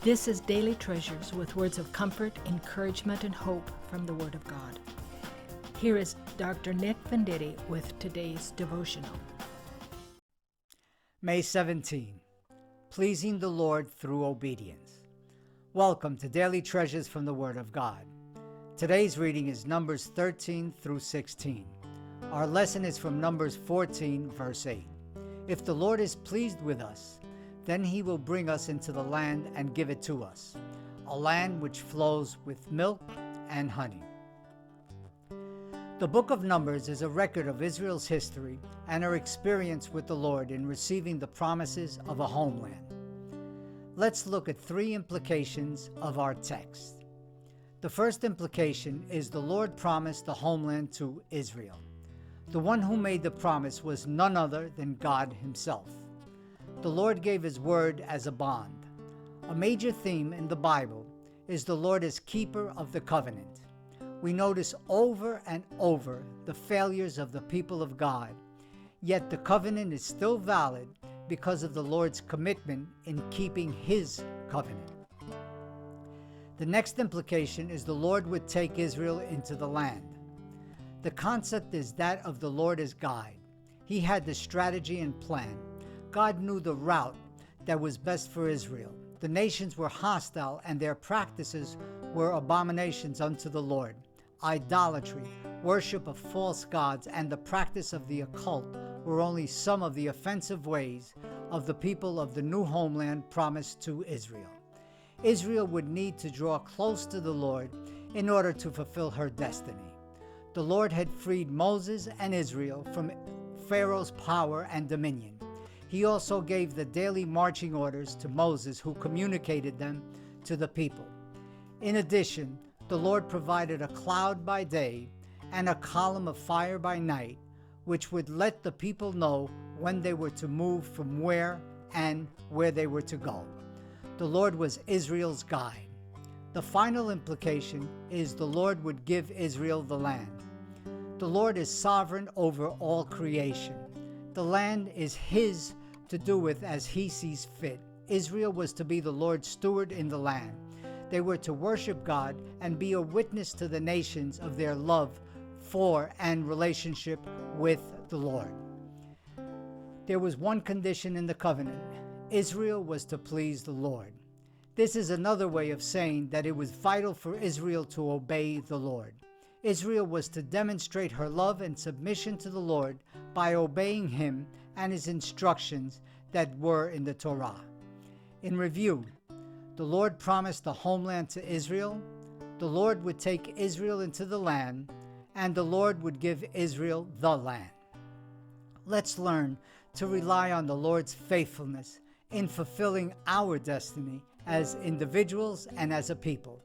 This is Daily Treasures with words of comfort, encouragement, and hope from the Word of God. Here is Dr. Nick Venditti with today's devotional. May 17. Pleasing the Lord through obedience. Welcome to Daily Treasures from the Word of God. Today's reading is Numbers 13 through 16. Our lesson is from Numbers 14, verse 8. If the Lord is pleased with us, then he will bring us into the land and give it to us, a land which flows with milk and honey. The book of Numbers is a record of Israel's history and her experience with the Lord in receiving the promises of a homeland. Let's look at three implications of our text. The first implication is the Lord promised the homeland to Israel. The one who made the promise was none other than God himself. The Lord gave his word as a bond. A major theme in the Bible is the Lord as keeper of the covenant. We notice over and over the failures of the people of God, yet the covenant is still valid because of the Lord's commitment in keeping his covenant. The next implication is the Lord would take Israel into the land. The concept is that of the Lord as guide. He had the strategy and plan. God knew the route that was best for Israel. The nations were hostile and their practices were abominations unto the Lord. Idolatry, worship of false gods, and the practice of the occult were only some of the offensive ways of the people of the new homeland promised to Israel. Israel would need to draw close to the Lord in order to fulfill her destiny. The Lord had freed Moses and Israel from Pharaoh's power and dominion. He also gave the daily marching orders to Moses, who communicated them to the people. In addition, the Lord provided a cloud by day and a column of fire by night, which would let the people know when they were to move from where and where they were to go. The Lord was Israel's guide. The final implication is the Lord would give Israel the land. The Lord is sovereign over all creation. The land is his to do with as he sees fit. Israel was to be the Lord's steward in the land. They were to worship God and be a witness to the nations of their love for and relationship with the Lord. There was one condition in the covenant. Israel was to please the Lord. This is another way of saying that it was vital for Israel to obey the Lord. Israel was to demonstrate her love and submission to the Lord by obeying him and his instructions that were in the Torah. In review, the Lord promised the homeland to Israel, the Lord would take Israel into the land, and the Lord would give Israel the land. Let's learn to rely on the Lord's faithfulness in fulfilling our destiny as individuals and as a people.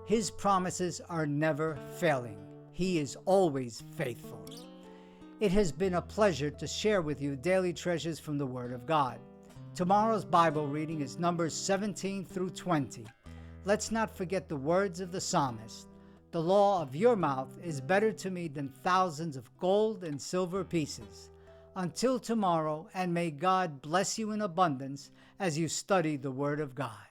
His promises are never failing. He is always faithful. It has been a pleasure to share with you daily treasures from the Word of God. Tomorrow's Bible reading is Numbers 17 through 20. Let's not forget the words of the psalmist. The law of your mouth is better to me than thousands of gold and silver pieces. Until tomorrow, and may God bless you in abundance as you study the Word of God.